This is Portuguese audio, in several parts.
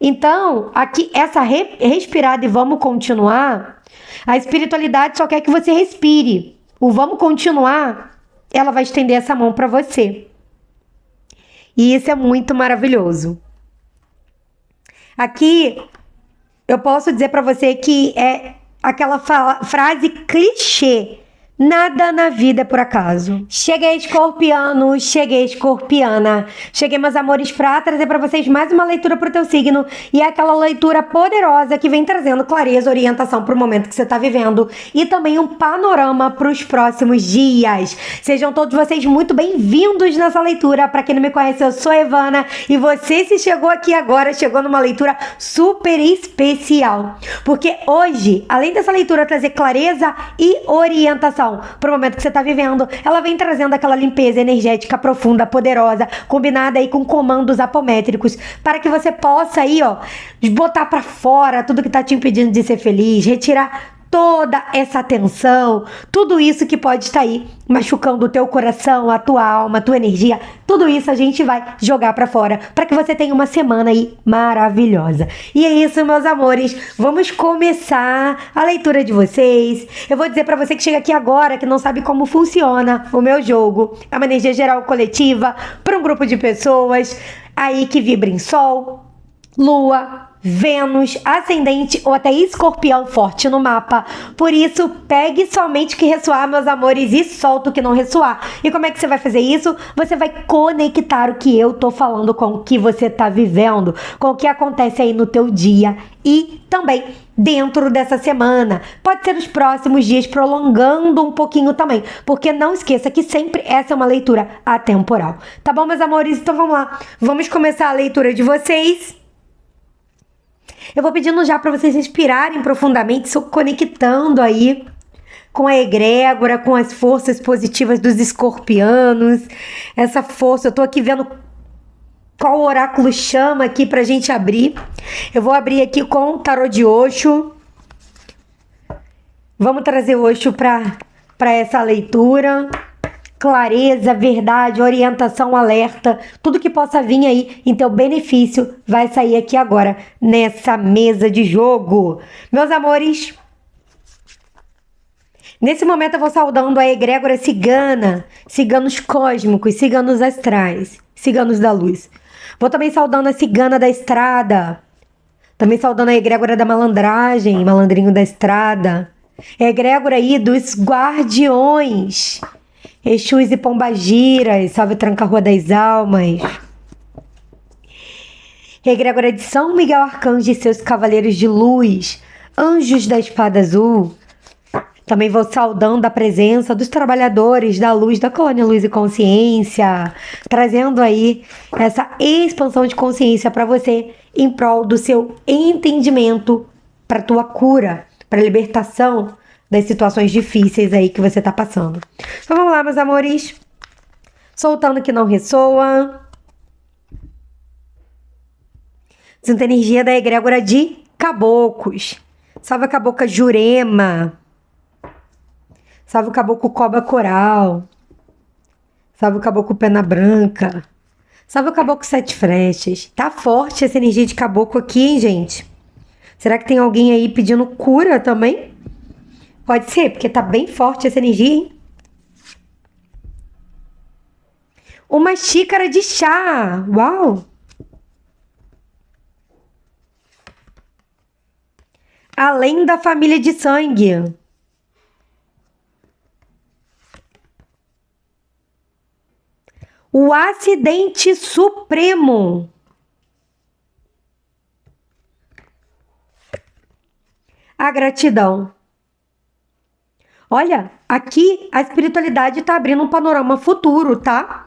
Então, aqui, essa respirada e vamos continuar, a espiritualidade só quer que você respire. O vamos continuar, ela vai estender essa mão para você. E isso é muito maravilhoso. Aqui, eu posso dizer para você que é aquela frase clichê. Nada na vida é por acaso. Cheguei, escorpiano, cheguei, escorpiana. Cheguei, meus amores, para trazer para vocês mais uma leitura pro teu signo. E é aquela leitura poderosa que vem trazendo clareza, orientação pro momento que você tá vivendo. E também um panorama pros próximos dias. Sejam todos vocês muito bem-vindos nessa leitura. Para quem não me conhece, eu sou a Evana. E você, se chegou aqui agora, chegou numa leitura super especial. Porque hoje, além dessa leitura trazer clareza e orientação para o momento que você está vivendo, ela vem trazendo aquela limpeza energética profunda, poderosa, combinada aí com comandos apométricos, para que você possa aí, ó, botar para fora tudo que está te impedindo de ser feliz, retirar toda essa tensão, tudo isso que pode estar aí machucando o teu coração, a tua alma, a tua energia, tudo isso a gente vai jogar pra fora, para que você tenha uma semana aí maravilhosa. E é isso, meus amores, vamos começar a leitura de vocês. Eu vou dizer pra você que chega aqui agora, que não sabe como funciona o meu jogo. É uma energia geral coletiva para um grupo de pessoas aí que vibra em Sol, Lua, Vênus, ascendente ou até escorpião forte no mapa. Por isso, pegue somente o que ressoar, meus amores, e solta o que não ressoar. E como é que você vai fazer isso? Você vai conectar o que eu tô falando com o que você tá vivendo, com o que acontece aí no teu dia e também dentro dessa semana. Pode ser os próximos dias, prolongando um pouquinho também, porque não esqueça que sempre essa é uma leitura atemporal. Tá bom, meus amores? Então vamos lá. Vamos começar a leitura de vocês. Eu vou pedindo já para vocês respirarem profundamente, se conectando aí com a egrégora, com as forças positivas dos escorpianos. Essa força, eu tô aqui vendo qual oráculo chama aqui pra gente abrir. Eu vou abrir aqui com o tarô de Osho. Vamos trazer Osho para essa leitura. Clareza, verdade, orientação, alerta, tudo que possa vir aí em teu benefício vai sair aqui agora, nessa mesa de jogo. Meus amores, nesse momento eu vou saudando a egrégora cigana, ciganos cósmicos, ciganos astrais, ciganos da luz. Vou também saudando a cigana da estrada, também saudando a egrégora da malandragem, malandrinho da estrada, a egrégora aí dos guardiões, Exus e Pombagiras, salve Tranca-Rua das Almas. Egrégora de São Miguel Arcanjo e seus cavaleiros de luz, anjos da espada azul. Também vou saudando a presença dos trabalhadores da luz da colônia Luz e Consciência, trazendo aí essa expansão de consciência para você em prol do seu entendimento, para tua cura, para libertação das situações difíceis aí que você tá passando. Então vamos lá, meus amores. Soltando o que não ressoa. Sinta a energia da egrégora de caboclos. Salve a cabocla Jurema. Salve o caboclo Cobra Coral. Salve o caboclo Pena Branca. Salve o caboclo Sete Flechas. Tá forte essa energia de caboclo aqui, hein, gente? Será que tem alguém aí pedindo cura também? Pode ser, porque tá bem forte essa energia, hein? Uma xícara de chá. Uau! Além da família de sangue. O acidente supremo. A gratidão. Olha, aqui a espiritualidade tá abrindo um panorama futuro, tá?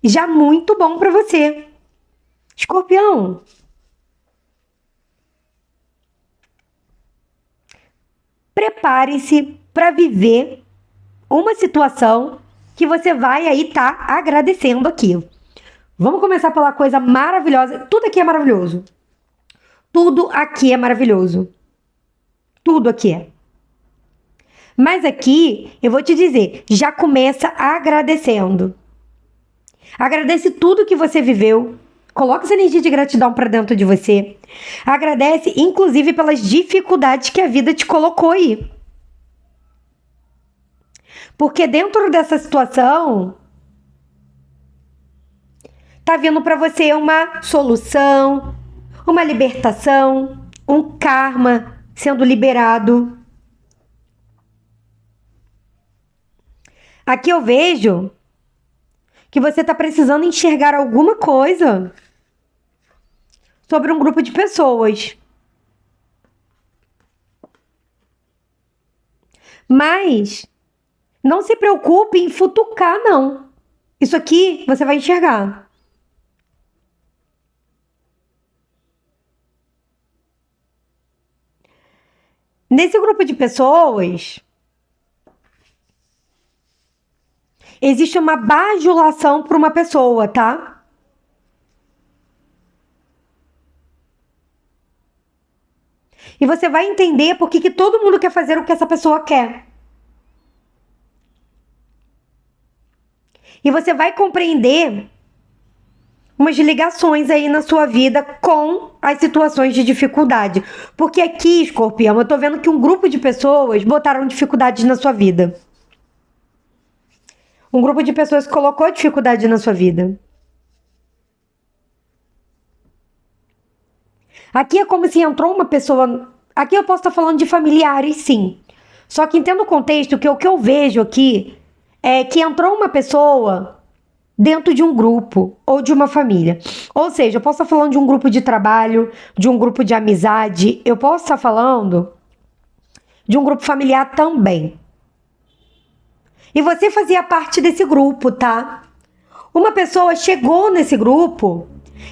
Já muito bom para você. Escorpião. Prepare-se para viver uma situação que você vai aí tá agradecendo aqui. Vamos começar pela coisa maravilhosa. Tudo aqui é maravilhoso. Tudo aqui é maravilhoso. Tudo aqui é. Mas aqui, eu vou te dizer, já começa agradecendo. Agradece tudo que você viveu. Coloca essa energia de gratidão para dentro de você. Agradece, inclusive, pelas dificuldades que a vida te colocou aí. Porque dentro dessa situação, tá vindo para você uma solução, uma libertação, um karma sendo liberado. Aqui eu vejo que você está precisando enxergar alguma coisa sobre um grupo de pessoas. Mas não se preocupe em futucar, não. Isso aqui você vai enxergar. Nesse grupo de pessoas, existe uma bajulação por uma pessoa, tá? E você vai entender por que todo mundo quer fazer o que essa pessoa quer. E você vai compreender umas ligações aí na sua vida com as situações de dificuldade. Porque aqui, Escorpião, eu tô vendo que um grupo de pessoas botaram dificuldades na sua vida. Um grupo de pessoas colocou dificuldade na sua vida. Aqui é como se entrou uma pessoa... Aqui eu posso estar falando de familiares, sim. Só que entenda o contexto, que o que eu vejo aqui é que entrou uma pessoa dentro de um grupo ou de uma família. Ou seja, eu posso estar falando de um grupo de trabalho, de um grupo de amizade, eu posso estar falando de um grupo familiar também. E você fazia parte desse grupo, tá? Uma pessoa chegou nesse grupo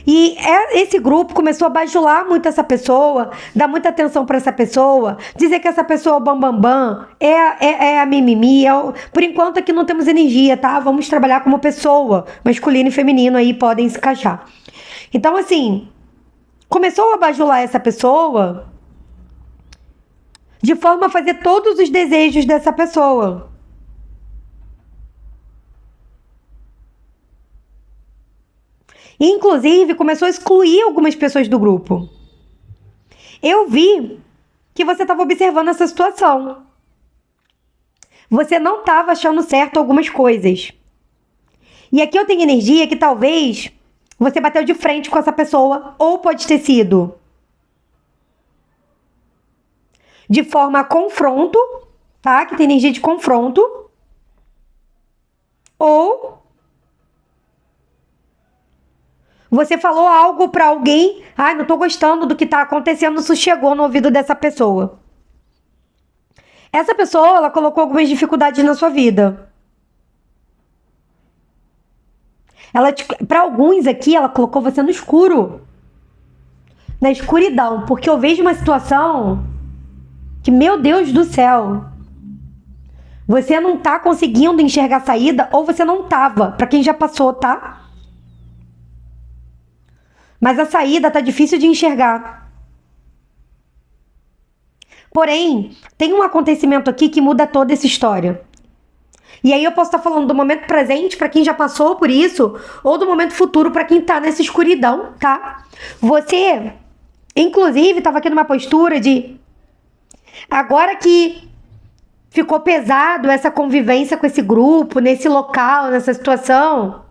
e esse grupo começou a bajular muito essa pessoa, dar muita atenção para essa pessoa, dizer que essa pessoa bam, é a mimimi. Por enquanto aqui não temos energia, tá? Vamos trabalhar como pessoa, masculino e feminino aí podem se encaixar. Então, assim, começou a bajular essa pessoa de forma a fazer todos os desejos dessa pessoa. Inclusive, começou a excluir algumas pessoas do grupo. Eu vi que você estava observando essa situação. Você não estava achando certo algumas coisas. E aqui eu tenho energia que talvez você bateu de frente com essa pessoa, ou pode ter sido de forma a confronto, tá? Que tem energia de confronto. Ou você falou algo pra alguém, não tô gostando do que tá acontecendo, isso chegou no ouvido dessa pessoa. Essa pessoa, ela colocou algumas dificuldades na sua vida. Pra alguns aqui, ela colocou você no escuro. Na escuridão, porque eu vejo uma situação que, meu Deus do céu, você não tá conseguindo enxergar a saída, ou você não tava, pra quem já passou, tá? Mas a saída tá difícil de enxergar. Porém, tem um acontecimento aqui que muda toda essa história. E aí eu posso estar falando do momento presente para quem já passou por isso, ou do momento futuro para quem tá nessa escuridão, tá? Você, inclusive, estava aqui numa postura de... Agora que ficou pesado essa convivência com esse grupo, nesse local, nessa situação...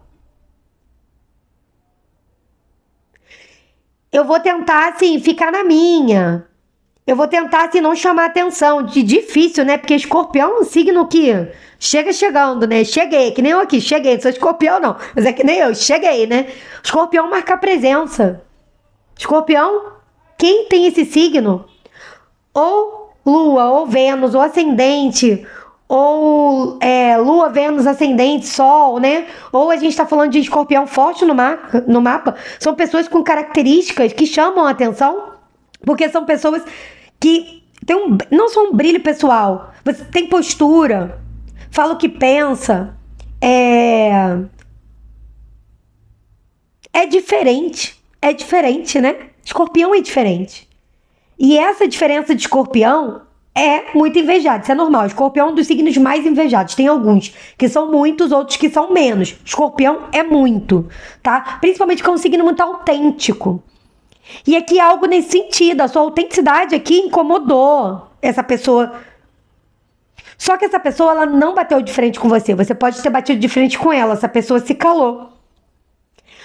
Eu vou tentar, assim, ficar na minha. Eu vou tentar, assim, não chamar atenção. De difícil, né? Porque escorpião é um signo que chega chegando, né? Cheguei, que nem eu aqui, cheguei. Não sou escorpião, não. Mas é que nem eu, cheguei, né? Escorpião marca presença. Escorpião, quem tem esse signo, ou Lua, ou Vênus, ou Ascendente... ou Lua, Vênus, Ascendente, Sol, né? Ou a gente tá falando de escorpião forte no mapa. São pessoas com características que chamam a atenção, porque são pessoas que têm não só um brilho pessoal, você tem postura, fala o que pensa, é diferente, né? Escorpião é diferente. E essa diferença de escorpião é muito invejado, isso é normal. Escorpião é um dos signos mais invejados. Tem alguns que são muitos, outros que são menos. Escorpião é muito, tá? Principalmente porque é um signo muito autêntico. E aqui é algo nesse sentido, a sua autenticidade aqui incomodou essa pessoa. Só que essa pessoa, ela não bateu de frente com você. Você pode ter batido de frente com ela, essa pessoa se calou.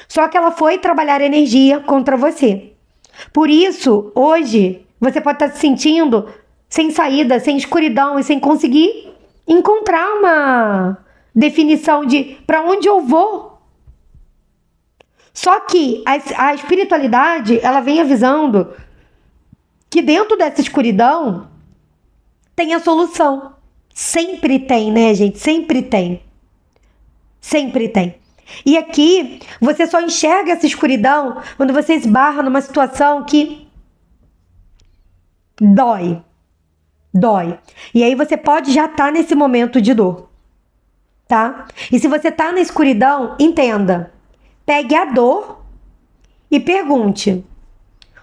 Só que ela foi trabalhar energia contra você. Por isso, hoje, você pode estar se sentindo sem saída, sem escuridão e sem conseguir encontrar uma definição de para onde eu vou. Só que a espiritualidade, ela vem avisando que dentro dessa escuridão tem a solução. Sempre tem, né, gente? Sempre tem. Sempre tem. E aqui, você só enxerga essa escuridão quando você esbarra numa situação que dói. Dói. E aí você pode já estar nesse momento de dor, tá? E se você tá na escuridão, entenda. Pegue a dor e pergunte: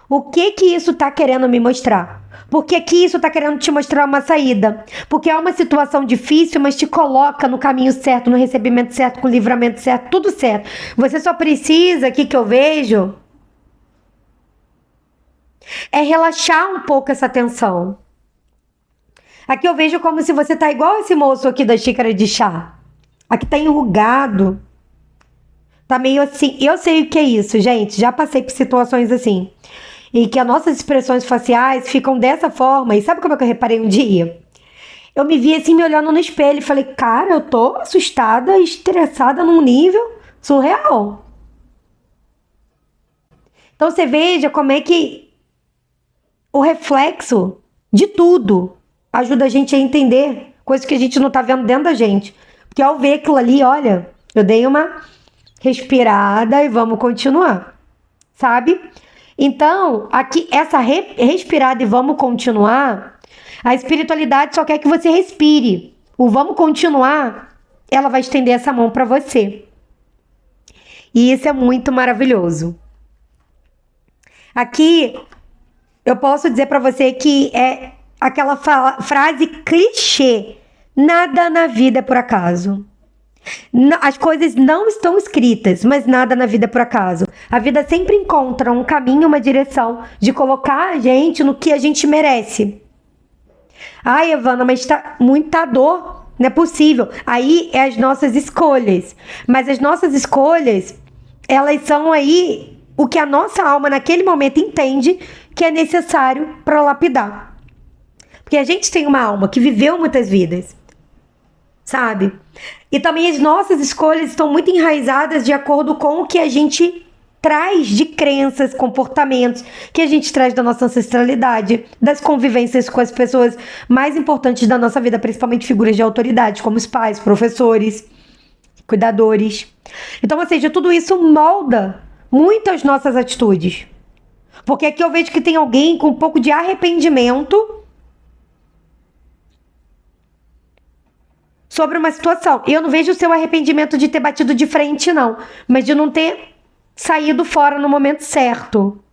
o que isso tá querendo me mostrar? Por que isso tá querendo te mostrar uma saída? Porque é uma situação difícil, mas te coloca no caminho certo, no recebimento certo, com o livramento certo, tudo certo. Você só precisa, aqui que eu vejo, é relaxar um pouco essa tensão. Aqui eu vejo como se você tá igual esse moço aqui da xícara de chá. Aqui tá enrugado. Tá meio assim. Eu sei o que é isso, gente. Já passei por situações assim. E que as nossas expressões faciais ficam dessa forma. E sabe como é que eu reparei um dia? Eu me vi assim, me olhando no espelho e falei, cara, eu tô assustada, estressada num nível surreal. Então você veja como é que o reflexo de tudo ajuda a gente a entender coisas que a gente não tá vendo dentro da gente. Porque ao ver aquilo ali, olha, eu dei uma respirada e vamos continuar, sabe? Então, aqui, essa respirada e vamos continuar, a espiritualidade só quer que você respire. O vamos continuar, ela vai estender essa mão para você. E isso é muito maravilhoso. Aqui, eu posso dizer para você que é aquela frase clichê: nada na vida é por acaso. As coisas não estão escritas, mas nada na vida é por acaso. A vida sempre encontra um caminho, uma direção de colocar a gente no que a gente merece. Ai, Evana, mas muita dor, não é possível. Aí é as nossas escolhas. Mas as nossas escolhas, elas são aí o que a nossa alma naquele momento entende que é necessário para lapidar. Porque a gente tem uma alma que viveu muitas vidas, sabe? E também as nossas escolhas estão muito enraizadas de acordo com o que a gente traz de crenças, comportamentos, que a gente traz da nossa ancestralidade, das convivências com as pessoas mais importantes da nossa vida, principalmente figuras de autoridade, como os pais, professores, cuidadores. Então, ou seja, tudo isso molda muito as nossas atitudes. Porque aqui eu vejo que tem alguém com um pouco de arrependimento sobre uma situação. E eu não vejo o seu arrependimento de ter batido de frente, não. Mas de não ter saído fora no momento certo.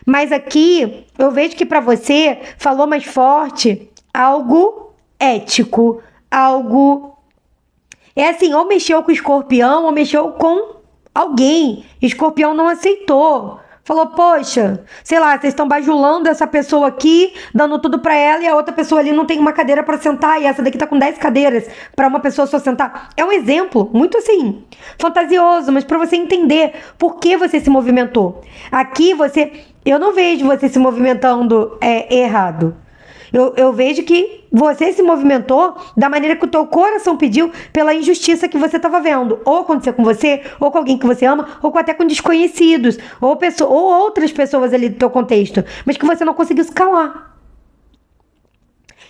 Mas aqui, eu vejo que para você, falou mais forte algo ético. Algo... É assim, ou mexeu com o escorpião, ou mexeu com alguém. Escorpião não aceitou. Falou, poxa, sei lá, vocês estão bajulando essa pessoa aqui, dando tudo pra ela, e a outra pessoa ali não tem uma cadeira pra sentar, e essa daqui tá com 10 cadeiras pra uma pessoa só sentar. É um exemplo muito assim, fantasioso, mas pra você entender por que você se movimentou. Aqui eu não vejo você se movimentando errado. Eu vejo que você se movimentou da maneira que o teu coração pediu, pela injustiça que você estava vendo. Ou acontecer com você, ou com alguém que você ama, ou até com desconhecidos, ou outras pessoas ali do teu contexto, mas que você não conseguiu escalar.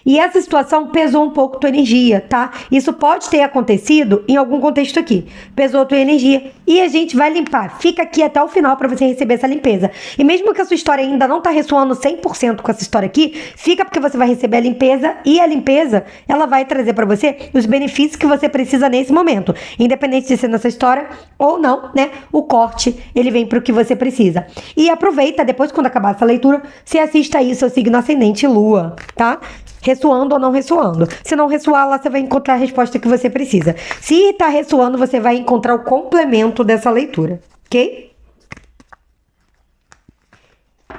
E essa situação pesou um pouco tua energia, tá? Isso pode ter acontecido em algum contexto aqui. Pesou tua energia e a gente vai limpar. Fica aqui até o final para você receber essa limpeza. E mesmo que a sua história ainda não tá ressoando 100% com essa história aqui, fica porque você vai receber a limpeza e a limpeza, ela vai trazer para você os benefícios que você precisa nesse momento. Independente de ser nessa história ou não, né? O corte, ele vem pro que você precisa. E aproveita, depois quando acabar essa leitura, você assista aí o seu signo ascendente lua, tá? Ressoando ou não ressoando. Se não ressoar, lá você vai encontrar a resposta que você precisa. Se tá ressoando, você vai encontrar o complemento dessa leitura, ok?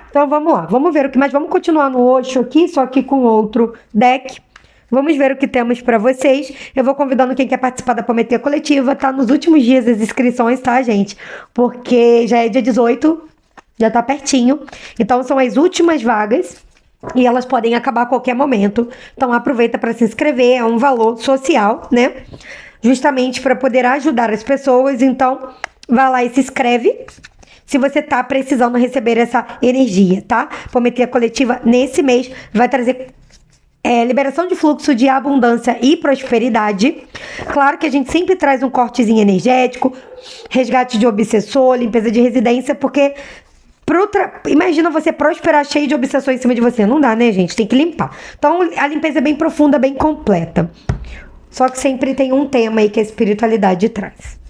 Então vamos lá, vamos ver o que mais. Vamos continuar no Osho aqui, só que com outro deck. Vamos ver o que temos pra vocês. Eu vou convidando quem quer participar da Prometeia Coletiva. Tá nos últimos dias as inscrições, tá, gente? Porque já é dia 18, já tá pertinho. Então são as últimas vagas. E elas podem acabar a qualquer momento. Então aproveita para se inscrever, é um valor social, né? Justamente para poder ajudar as pessoas. Então vai lá e se inscreve se você tá precisando receber essa energia, tá? Prometeia Coletiva nesse mês vai trazer liberação de fluxo de abundância e prosperidade. Claro que a gente sempre traz um cortezinho energético, resgate de obsessor, limpeza de residência, porque imagina você prosperar cheio de obsessões em cima de você. Não dá, né, gente? Tem que limpar. Então, a limpeza é bem profunda, bem completa. Só que sempre tem um tema aí que a espiritualidade traz.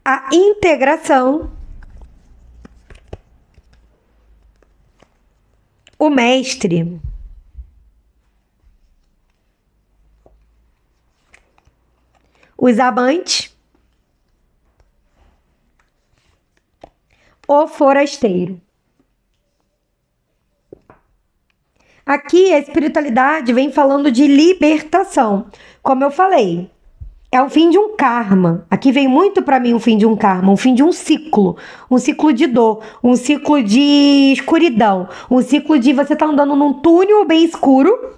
A integração. O mestre. Os amantes. O forasteiro. Aqui a espiritualidade vem falando de libertação. Como eu falei, é o fim de um karma. Aqui vem muito para mim o fim de um karma, um fim de um ciclo de dor, um ciclo de escuridão, um ciclo de você tá andando num túnel bem escuro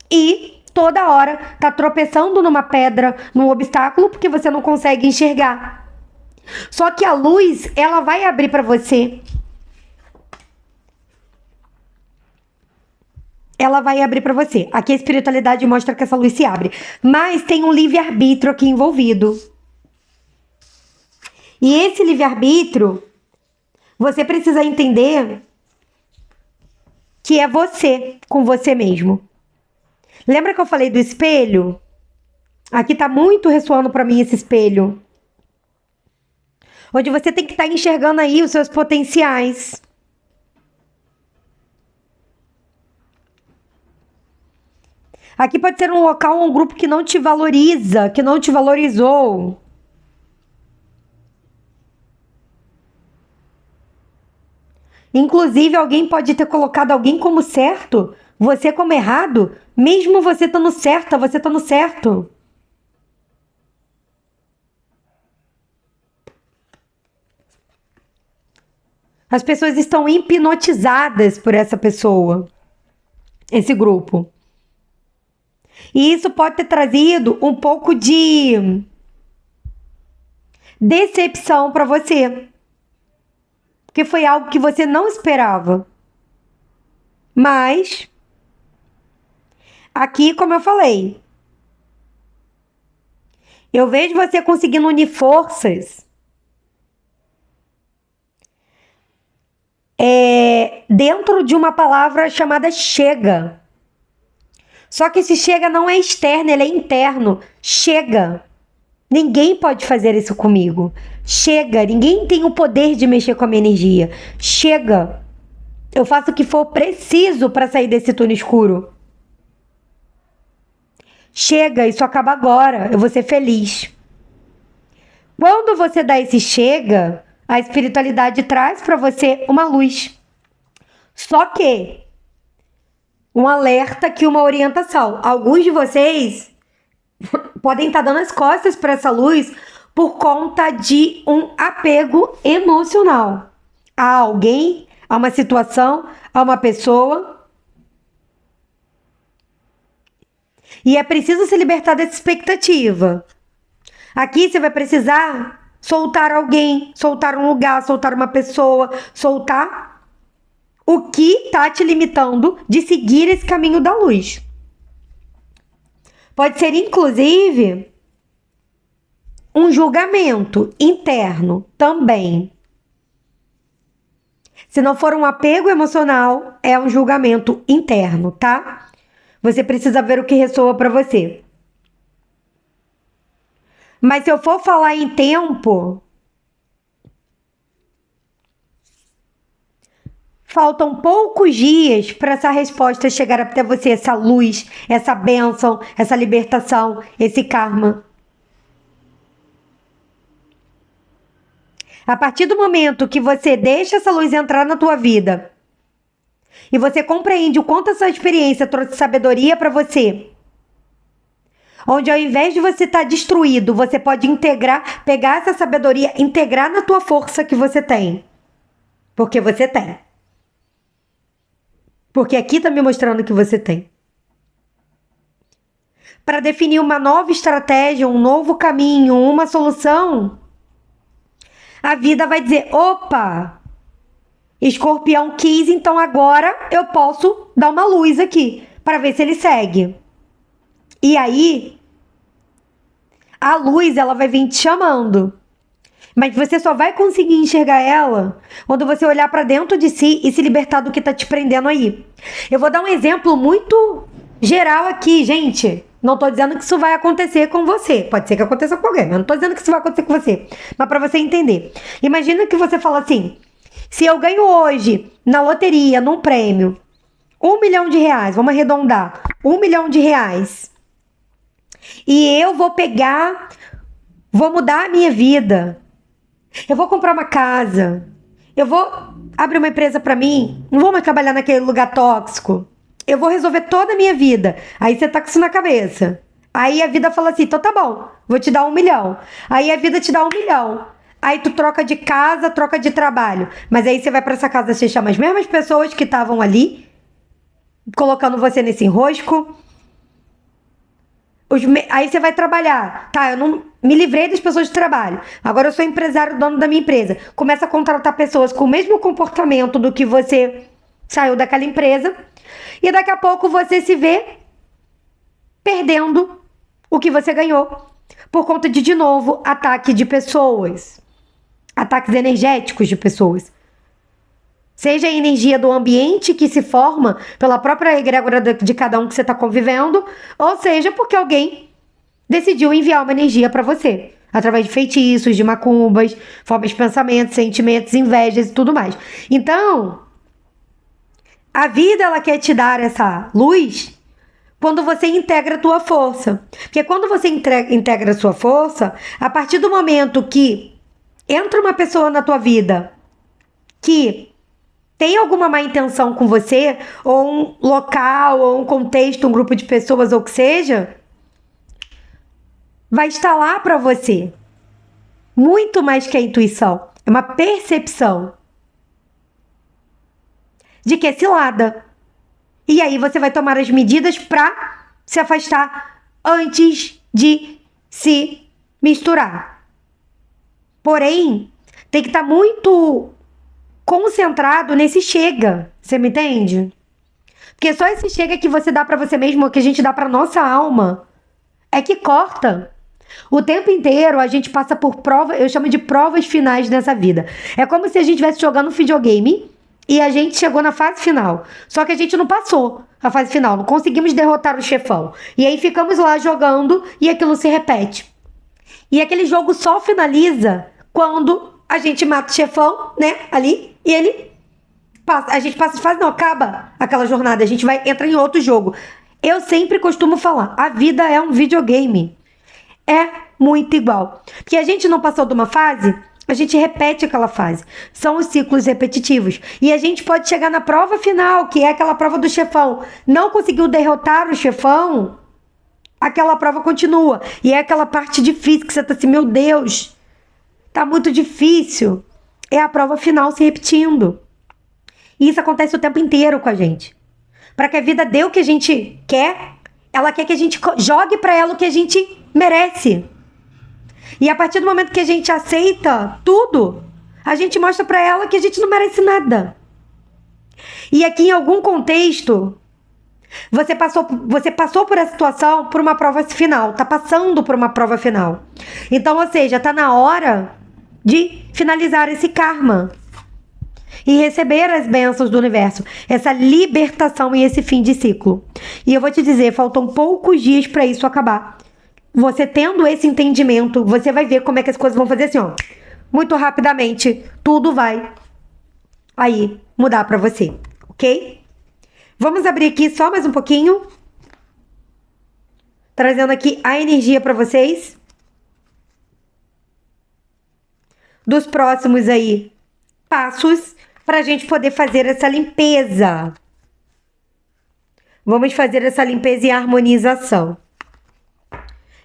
e toda hora tá tropeçando numa pedra, num obstáculo porque você não consegue enxergar. Só que a luz, ela vai abrir para você. Ela vai abrir para você. Aqui a espiritualidade mostra que essa luz se abre. Mas tem um livre-arbítrio aqui envolvido. E esse livre-arbítrio, você precisa entender que é você, com você mesmo. Lembra que eu falei do espelho? Aqui tá muito ressoando para mim esse espelho. Onde você tem que estar enxergando aí os seus potenciais. Aqui pode ser um local ou um grupo que não te valoriza, que não te valorizou. Inclusive, alguém pode ter colocado alguém como certo, você como errado, mesmo você estando certa, você estando certo. As pessoas estão hipnotizadas por essa pessoa, esse grupo. E isso pode ter trazido um pouco de decepção para você. Porque foi algo que você não esperava. Mas, aqui, como eu falei, eu vejo você conseguindo unir forças dentro de uma palavra chamada chega. Só que esse chega não é externo, ele é interno. Chega. Ninguém pode fazer isso comigo. Chega. Ninguém tem o poder de mexer com a minha energia. Chega. Eu faço o que for preciso para sair desse túnel escuro. Chega, isso acaba agora. Eu vou ser feliz. Quando você dá esse chega, a espiritualidade traz para você uma luz. Só que um alerta aqui, uma orientação. Alguns de vocês podem estar dando as costas para essa luz por conta de um apego emocional a alguém, a uma situação, a uma pessoa. E é preciso se libertar dessa expectativa. Aqui você vai precisar soltar alguém, soltar um lugar, soltar uma pessoa, soltar o que tá te limitando de seguir esse caminho da luz. Pode ser, inclusive, um julgamento interno também. Se não for um apego emocional, é um julgamento interno, tá? Você precisa ver o que ressoa para você. Mas se eu for falar em tempo, faltam poucos dias para essa resposta chegar até você, essa luz, essa bênção, essa libertação, esse karma. A partir do momento que você deixa essa luz entrar na tua vida e você compreende o quanto essa experiência trouxe sabedoria para você, onde ao invés de você estar destruído, você pode integrar, pegar essa sabedoria, integrar na tua força que você tem. Porque você tem. Porque aqui está me mostrando que você tem. Para definir uma nova estratégia, um novo caminho, uma solução, a vida vai dizer, opa, Escorpião quis, então agora eu posso dar uma luz aqui, para ver se ele segue. E aí, a luz, ela vai vir te chamando. Mas você só vai conseguir enxergar ela quando você olhar para dentro de si e se libertar do que tá te prendendo aí. Eu vou dar um exemplo muito geral aqui, gente. Não tô dizendo que isso vai acontecer com você. Pode ser que aconteça com alguém, mas não tô dizendo que isso vai acontecer com você. Mas para você entender. Imagina que você fala assim, se eu ganho hoje na loteria, num prêmio, R$1 milhão, vamos arredondar, R$1 milhão, e eu vou pegar, vou mudar a minha vida, eu vou comprar uma casa, eu vou abrir uma empresa para mim, não vou mais trabalhar naquele lugar tóxico, eu vou resolver toda a minha vida. Aí você tá com isso na cabeça. Aí a vida fala assim, então tá bom, vou te dar R$1 milhão. Aí a vida te dá R$1 milhão. Aí tu troca de casa, troca de trabalho. Mas aí você vai pra essa casa, você chama as mesmas pessoas que estavam ali, colocando você nesse enrosco. Aí você vai trabalhar. Tá, eu não me livrei das pessoas de trabalho. Agora eu sou empresário, dono da minha empresa. Começa a contratar pessoas com o mesmo comportamento do que você saiu daquela empresa. E daqui a pouco você se vê perdendo o que você ganhou. Por conta de novo, ataque de pessoas. Ataques energéticos de pessoas. Seja a energia do ambiente que se forma pela própria egrégora de cada um que você está convivendo, ou seja, porque alguém decidiu enviar uma energia para você, através de feitiços, de macumbas, formas de pensamento, sentimentos, invejas e tudo mais. Então, a vida, ela quer te dar essa luz quando você integra a tua força. Porque quando você integra a sua força, a partir do momento que entra uma pessoa na tua vida que tem alguma má intenção com você, ou um local, ou um contexto, um grupo de pessoas, ou o que seja, vai estar lá para você. Muito mais que a intuição. É uma percepção de que é cilada. E aí você vai tomar as medidas para se afastar antes de se misturar. Porém, tem que estar muito concentrado nesse chega. Você me entende? Porque só esse chega que você dá pra você mesmo, que a gente dá pra nossa alma, é que corta. O tempo inteiro a gente passa por provas, eu chamo de provas finais nessa vida. É como se a gente estivesse jogando um videogame e a gente chegou na fase final. Só que a gente não passou a fase final, não conseguimos derrotar o chefão. E aí ficamos lá jogando e aquilo se repete. E aquele jogo só finaliza quando a gente mata o chefão, né, ali, e ele passa, a gente passa de fase, não, acaba aquela jornada, a gente vai entrar em outro jogo. Eu sempre costumo falar, a vida é um videogame. É muito igual. Porque a gente não passou de uma fase, a gente repete aquela fase. São os ciclos repetitivos. E a gente pode chegar na prova final, que é aquela prova do chefão. Não conseguiu derrotar o chefão, aquela prova continua. E é aquela parte difícil que você tá assim, meu Deus, tá muito difícil. É a prova final se repetindo. E isso acontece o tempo inteiro com a gente. Para que a vida dê o que a gente quer, ela quer que a gente jogue para ela o que a gente merece. E a partir do momento que a gente aceita tudo, a gente mostra para ela que a gente não merece nada. E aqui em algum contexto, você passou por essa situação por uma prova final, tá passando por uma prova final. Então, ou seja, tá na hora de finalizar esse karma e receber as bênçãos do universo, essa libertação e esse fim de ciclo. E eu vou te dizer, faltam poucos dias para isso acabar. Você tendo esse entendimento, você vai ver como é que as coisas vão fazer assim, ó. Muito rapidamente, tudo vai aí mudar para você, ok? Vamos abrir aqui só mais um pouquinho. Trazendo aqui a energia para vocês. Dos próximos aí passos para a gente poder fazer essa limpeza. Vamos fazer essa limpeza e harmonização.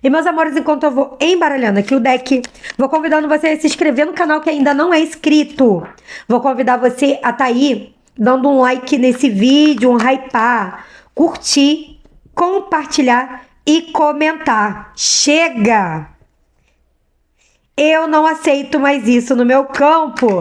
E meus amores, enquanto eu vou embaralhando aqui o deck, vou convidando você a se inscrever no canal que ainda não é inscrito. Vou convidar você a estar aí dando um like nesse vídeo, um hypar, curtir, compartilhar e comentar. Chega! Eu não aceito mais isso no meu campo.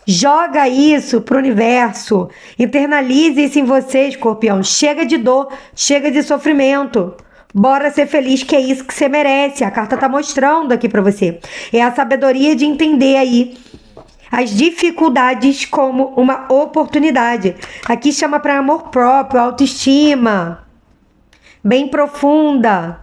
Joga isso pro universo. Internalize isso em você, escorpião. Chega de dor, chega de sofrimento. Bora ser feliz, que é isso que você merece. A carta tá mostrando aqui pra você. É a sabedoria de entender aí as dificuldades como uma oportunidade. Aqui chama para amor próprio, autoestima. Bem profunda.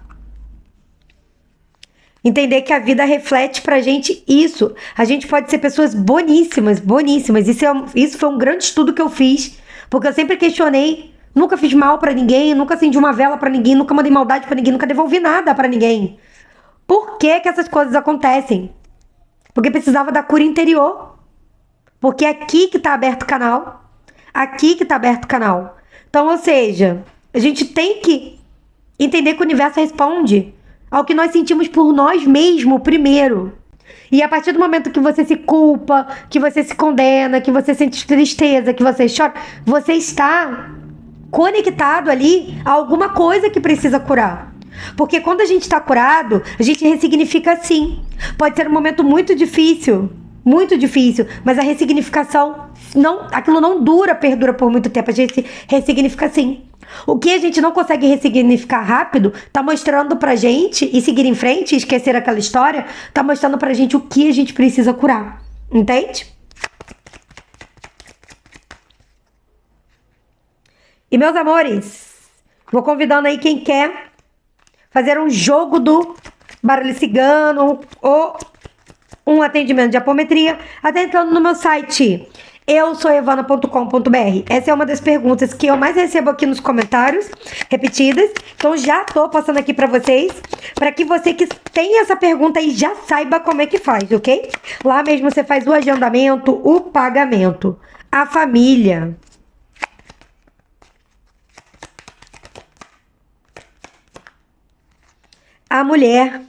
Entender que a vida reflete pra gente isso. A gente pode ser pessoas boníssimas, boníssimas. Isso foi um grande estudo que eu fiz. Porque eu sempre questionei. Nunca fiz mal pra ninguém, nunca acendi uma vela pra ninguém, nunca mandei maldade pra ninguém, nunca devolvi nada pra ninguém. Por que que essas coisas acontecem? Porque precisava da cura interior. Porque é aqui que tá aberto o canal. Aqui que tá aberto o canal. Então, ou seja, a gente tem que entender que o universo responde ao que nós sentimos por nós mesmos primeiro. E a partir do momento que você se culpa, que você se condena, que você sente tristeza, que você chora, você está conectado ali a alguma coisa que precisa curar. Porque quando a gente está curado, a gente ressignifica sim. Pode ser um momento muito difícil, mas a ressignificação, aquilo não perdura por muito tempo, a gente ressignifica sim. O que a gente não consegue ressignificar rápido, tá mostrando pra gente, e seguir em frente, esquecer aquela história, tá mostrando pra gente o que a gente precisa curar. Entende? E meus amores, vou convidando aí quem quer fazer um jogo do baralho cigano ou um atendimento de apometria, até entrando no meu site eusoevana.com.br. Essa é uma das perguntas que eu mais recebo aqui nos comentários, repetidas. Então já tô passando aqui para vocês, para que você que tem essa pergunta aí já saiba como é que faz, ok? Lá mesmo você faz o agendamento, o pagamento, a família. A mulher.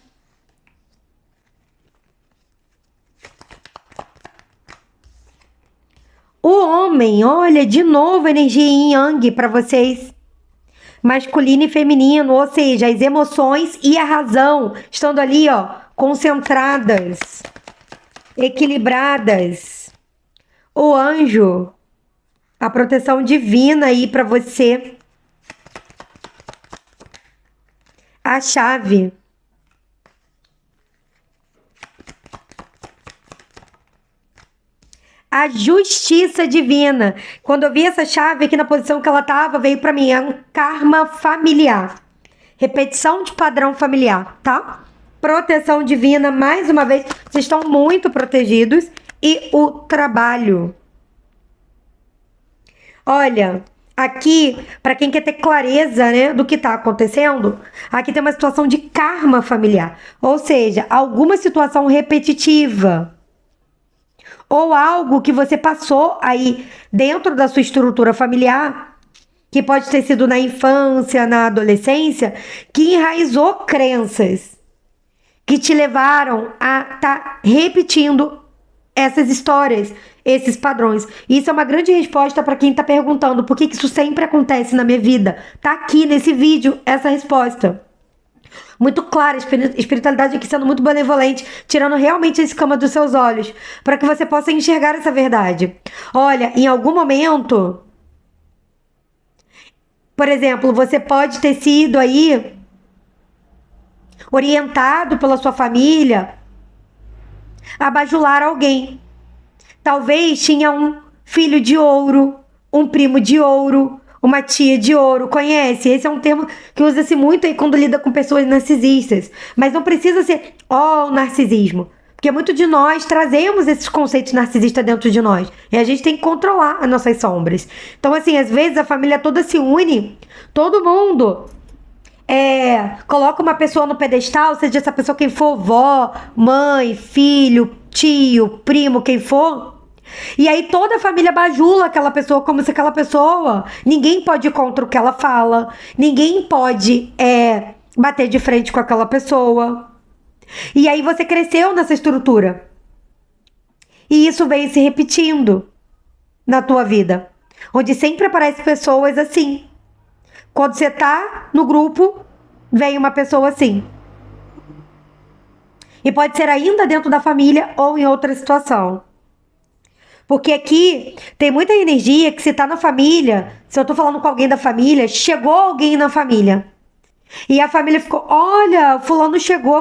O homem, olha, de novo energia yin yang para vocês. Masculino e feminino, ou seja, as emoções e a razão estando ali, ó, concentradas, equilibradas. O anjo, a proteção divina aí para você. A chave. A justiça divina. Quando eu vi essa chave aqui na posição que ela estava, veio para mim, é um karma familiar. Repetição de padrão familiar, tá? Proteção divina, mais uma vez, vocês estão muito protegidos. E o trabalho. Olha, aqui, para quem quer ter clareza, né, do que está acontecendo, aqui tem uma situação de karma familiar. Ou seja, alguma situação repetitiva. Ou algo que você passou aí dentro da sua estrutura familiar, que pode ter sido na infância, na adolescência, que enraizou crenças que te levaram a estar repetindo essas histórias, esses padrões. Isso é uma grande resposta para quem está perguntando por que isso sempre acontece na minha vida. Tá aqui nesse vídeo essa resposta. Muito clara, espiritualidade aqui sendo muito benevolente, tirando realmente a escama dos seus olhos, para que você possa enxergar essa verdade. Olha, em algum momento, Por exemplo, você pode ter sido aí orientado pela sua família a bajular alguém. Talvez tinha um filho de ouro, um primo de ouro, uma tia de ouro, conhece? Esse é um termo que usa-se muito aí quando lida com pessoas narcisistas. Mas não precisa ser o narcisismo. Porque muito de nós trazemos esses conceitos narcisistas dentro de nós. E a gente tem que controlar as nossas sombras. Então, assim, às vezes a família toda se une, todo mundo coloca uma pessoa no pedestal, seja essa pessoa quem for, vó, mãe, filho, tio, primo, quem for. E aí toda a família bajula aquela pessoa como se aquela pessoa... Ninguém pode ir contra o que ela fala. Ninguém pode bater de frente com aquela pessoa. E aí você cresceu nessa estrutura. E isso vem se repetindo na tua vida. Onde sempre aparecem pessoas assim. Quando você tá no grupo, vem uma pessoa assim. E pode ser ainda dentro da família ou em outra situação. Porque aqui tem muita energia que se tá na família, se eu tô falando com alguém da família, chegou alguém na família. E a família ficou, olha, fulano chegou,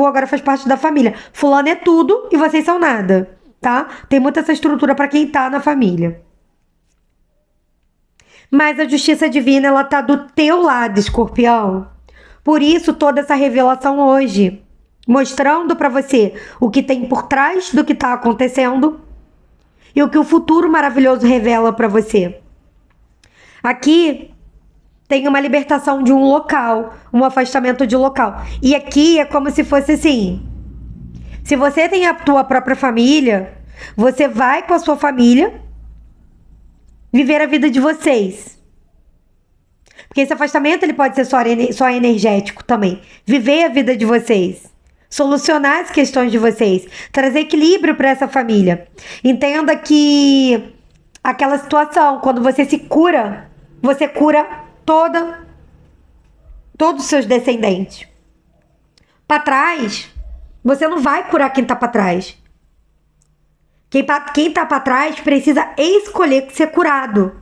agora faz parte da família. Fulano é tudo e vocês são nada, tá? Tem muita essa estrutura pra quem tá na família. Mas a justiça divina, ela tá do teu lado, Escorpião. Por isso toda essa revelação hoje, mostrando pra você o que tem por trás do que tá acontecendo e o que o futuro maravilhoso revela pra você. Aqui tem uma libertação de um local, um afastamento de local. E aqui é como se fosse assim, se você tem a tua própria família, você vai com a sua família viver a vida de vocês. Porque esse afastamento ele pode ser só energético também. Viver a vida de vocês. Solucionar as questões de vocês. Trazer equilíbrio para essa família. Entenda que aquela situação, quando você se cura, você cura todos os seus descendentes. Para trás, você não vai curar quem tá para trás. Quem tá para trás precisa escolher ser curado.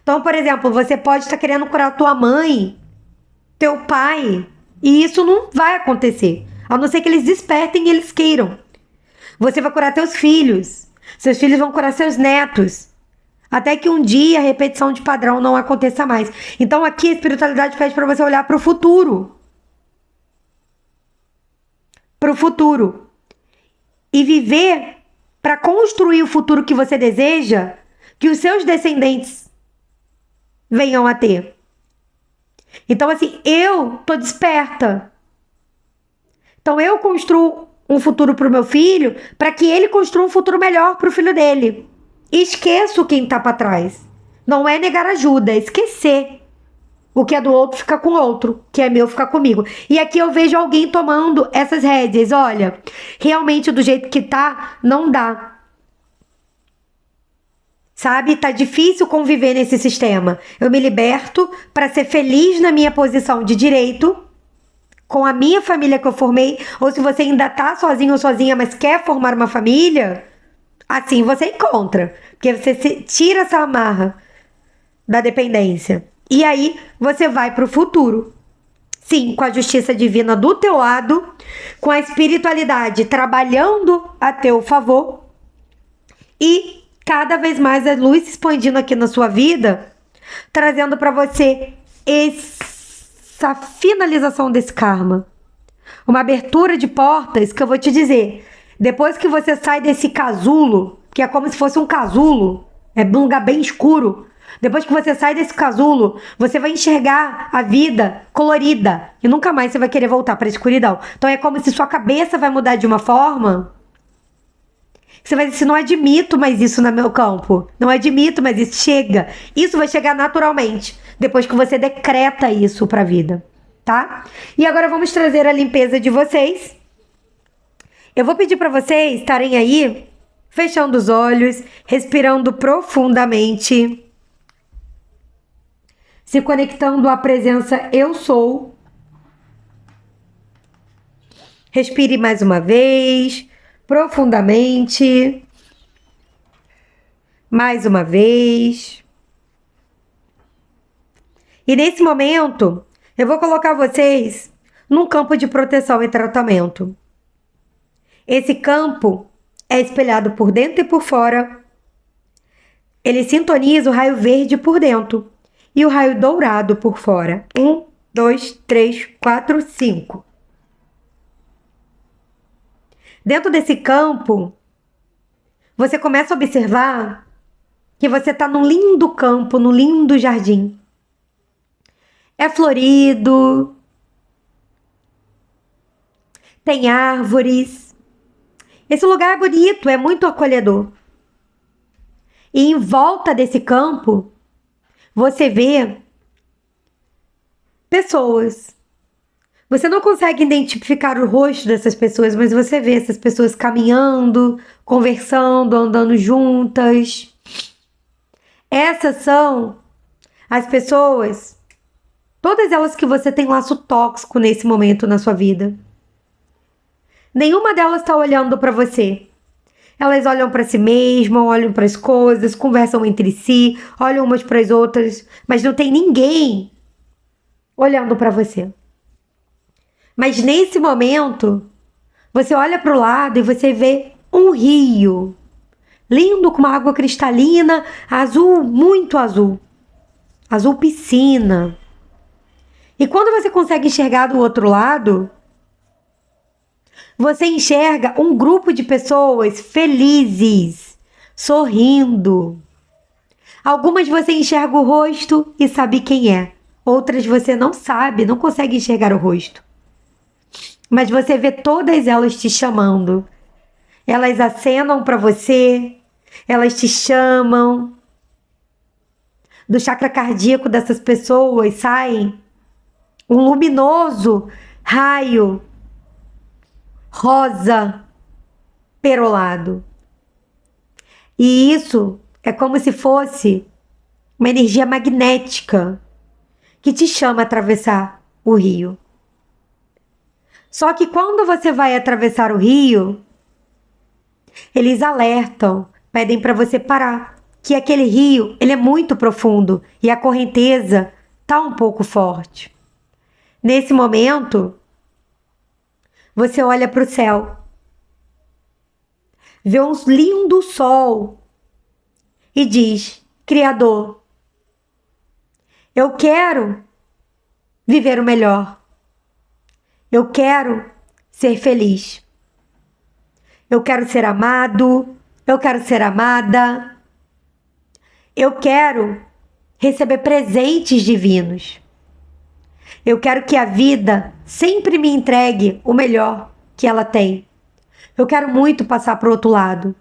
Então, por exemplo, você pode estar querendo curar tua mãe, teu pai, e isso não vai acontecer. A não ser que eles despertem e eles queiram. Você vai curar teus filhos. Seus filhos vão curar seus netos. Até que um dia a repetição de padrão não aconteça mais. Então aqui a espiritualidade pede para você olhar para o futuro. Para o futuro. E viver para construir o futuro que você deseja, que os seus descendentes venham a ter. Então assim, eu tô desperta. Então eu construo um futuro para o meu filho, para que ele construa um futuro melhor para o filho dele. Esqueço quem tá para trás. Não é negar ajuda, é esquecer. O que é do outro fica com o outro, o que é meu fica comigo. E aqui eu vejo alguém tomando essas rédeas. Olha, realmente do jeito que tá, não dá. Sabe? Tá difícil conviver nesse sistema. Eu me liberto para ser feliz na minha posição de direito, com a minha família que eu formei, ou se você ainda tá sozinho ou sozinha, mas quer formar uma família, assim você encontra. Porque você tira essa amarra da dependência. E aí você vai pro futuro. Sim, com a justiça divina do teu lado, com a espiritualidade trabalhando a teu favor e cada vez mais a luz se expandindo aqui na sua vida, trazendo para você essa finalização desse karma. Uma abertura de portas que eu vou te dizer. Depois que você sai desse casulo, que é como se fosse um casulo, é um lugar bem escuro. Depois que você sai desse casulo, você vai enxergar a vida colorida. E nunca mais você vai querer voltar para a escuridão. Então é como se sua cabeça vai mudar de uma forma. Você vai dizer assim, não admito mais isso no meu campo. Não admito mais isso. Chega. Isso vai chegar naturalmente. Depois que você decreta isso para a vida. Tá? E agora vamos trazer a limpeza de vocês. Eu vou pedir para vocês estarem aí, fechando os olhos, respirando profundamente, se conectando à presença eu sou. Respire mais uma vez, profundamente. Mais uma vez. E nesse momento, eu vou colocar vocês num campo de proteção e tratamento. Esse campo é espelhado por dentro e por fora. Ele sintoniza o raio verde por dentro e o raio dourado por fora. 1, 2, 3, 4, 5. Dentro desse campo, você começa a observar que você está num lindo campo, num lindo jardim. É florido, tem árvores. Esse lugar é bonito, é muito acolhedor. E em volta desse campo, você vê pessoas. Você não consegue identificar o rosto dessas pessoas, mas você vê essas pessoas caminhando, conversando, andando juntas. Essas são as pessoas, todas elas que você tem laço tóxico nesse momento na sua vida. Nenhuma delas está olhando para você. Elas olham para si mesmas, olham para as coisas, conversam entre si, olham umas para as outras, mas não tem ninguém olhando para você. Mas nesse momento, você olha para o lado e você vê um rio lindo, com uma água cristalina, azul, muito azul. Azul piscina. E quando você consegue enxergar do outro lado, você enxerga um grupo de pessoas felizes, sorrindo. Algumas você enxerga o rosto e sabe quem é. Outras você não sabe, não consegue enxergar o rosto. Mas você vê todas elas te chamando. Elas acenam para você, elas te chamam. Do chakra cardíaco dessas pessoas sai um luminoso raio rosa perolado. E isso é como se fosse uma energia magnética que te chama a atravessar o rio. Só que quando você vai atravessar o rio, eles alertam, pedem para você parar, que aquele rio, ele é muito profundo e a correnteza tá um pouco forte. Nesse momento, você olha para o céu, vê um lindo sol e diz: Criador, eu quero viver o melhor. Eu quero ser feliz. Eu quero ser amado. Eu quero ser amada. Eu quero receber presentes divinos. Eu quero que a vida sempre me entregue o melhor que ela tem. Eu quero muito passar para o outro lado,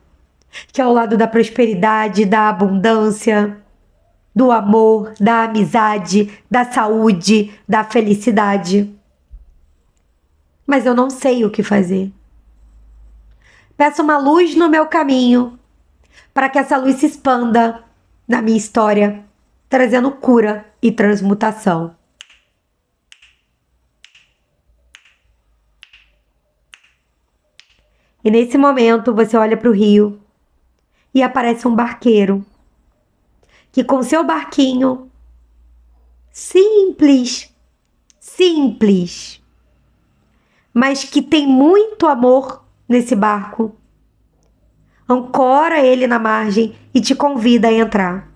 que é o lado da prosperidade, da abundância, do amor, da amizade, da saúde, da felicidade. Mas eu não sei o que fazer. Peço uma luz no meu caminho, para que essa luz se expanda na minha história, trazendo cura e transmutação. E nesse momento você olha para o rio e aparece um barqueiro que com seu barquinho simples, mas que tem muito amor nesse barco, ancora ele na margem e te convida a entrar.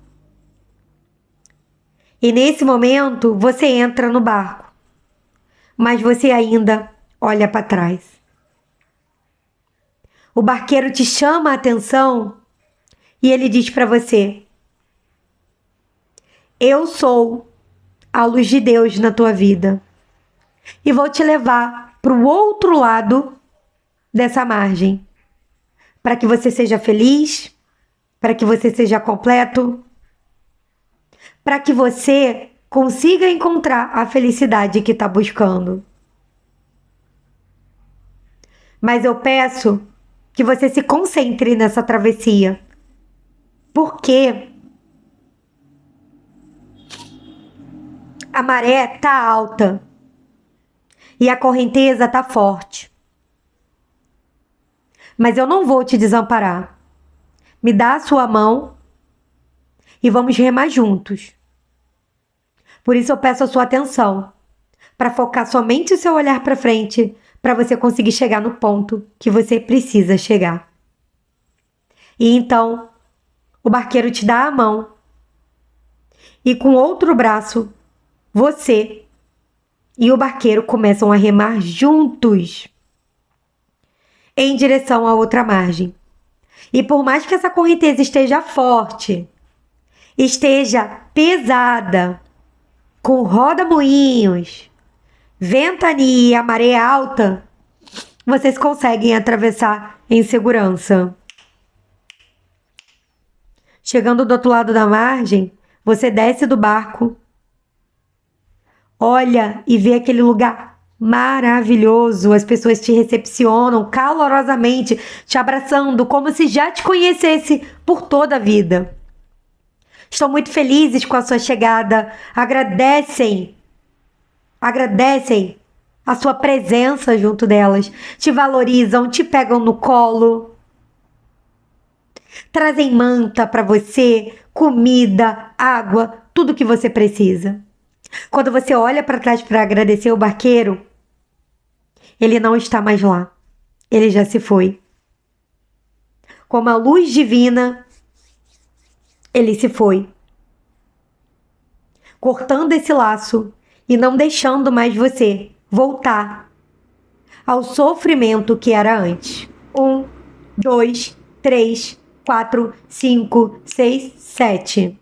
E nesse momento você entra no barco, mas você ainda olha para trás. O barqueiro te chama a atenção e ele diz para você: eu sou a luz de Deus na tua vida e vou te levar para o outro lado dessa margem, para que você seja feliz, para que você seja completo, para que você consiga encontrar a felicidade que está buscando. Mas eu peço que você se concentre nessa travessia, porque a maré tá alta e a correnteza tá forte. Mas eu não vou te desamparar. Me dá a sua mão e vamos remar juntos. Por isso eu peço a sua atenção, para focar somente o seu olhar para frente, para você conseguir chegar no ponto que você precisa chegar. E então, o barqueiro te dá a mão e com outro braço, você e o barqueiro começam a remar juntos em direção à outra margem. E por mais que essa correnteza esteja forte, esteja pesada, com roda-moinhos, ventania, maré alta, vocês conseguem atravessar em segurança. Chegando do outro lado da margem, você desce do barco, olha e vê aquele lugar maravilhoso. As pessoas te recepcionam calorosamente, te abraçando como se já te conhecesse por toda a vida. Estão muito felizes com a sua chegada, agradecem a sua presença junto delas, te valorizam, te pegam no colo, trazem manta para você, comida, água, tudo que você precisa. Quando você olha para trás para agradecer o barqueiro, ele não está mais lá. Ele já se foi. Como a luz divina, ele se foi, cortando esse laço e não deixando mais você voltar ao sofrimento que era antes. 1, 2, 3, 4, 5, 6, 7.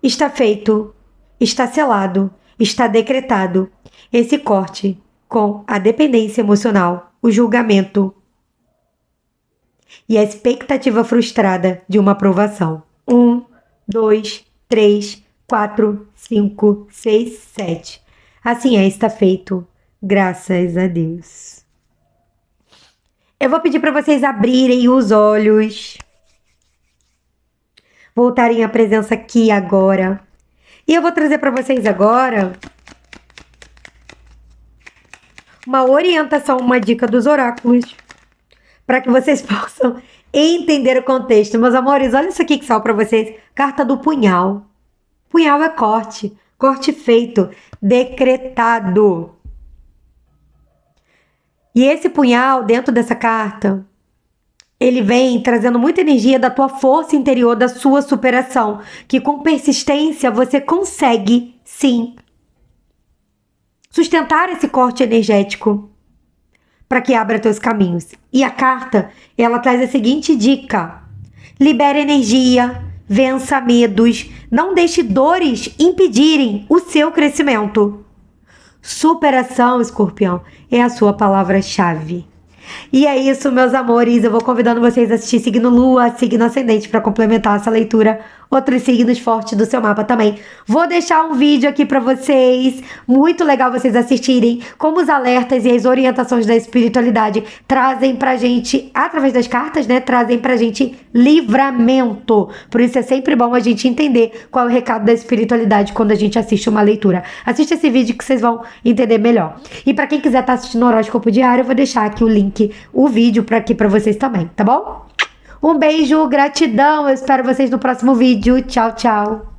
Está feito, está selado, está decretado esse corte com a dependência emocional, o julgamento e a expectativa frustrada de uma aprovação. 1, 2, 3, 4, 5, 6, 7. Assim está feito, graças a Deus. Eu vou pedir para vocês abrirem os olhos, voltarem à presença aqui agora. E eu vou trazer para vocês agora uma orientação, uma dica dos oráculos, para que vocês possam entender o contexto. Meus amores, olha isso aqui que saiu para vocês. Carta do punhal. Punhal é corte. Corte feito. Decretado. E esse punhal, dentro dessa carta, ele vem trazendo muita energia da tua força interior, da sua superação, que com persistência você consegue, sim, sustentar esse corte energético para que abra teus caminhos. E a carta, ela traz a seguinte dica: libere energia, vença medos, não deixe dores impedirem o seu crescimento. Superação, Escorpião, é a sua palavra-chave. E é isso, meus amores. Eu vou convidando vocês a assistir signo Lua, signo Ascendente, para complementar essa leitura. Outros signos fortes do seu mapa também. Vou deixar um vídeo aqui para vocês. Muito legal vocês assistirem. Como os alertas e as orientações da espiritualidade trazem pra gente, através das cartas, né? Trazem pra gente livramento. Por isso é sempre bom a gente entender qual é o recado da espiritualidade quando a gente assiste uma leitura. Assiste esse vídeo que vocês vão entender melhor. E para quem quiser estar assistindo o horóscopo diário, eu vou deixar aqui o link, o vídeo aqui para vocês também, tá bom? Um beijo, gratidão, eu espero vocês no próximo vídeo. Tchau, tchau.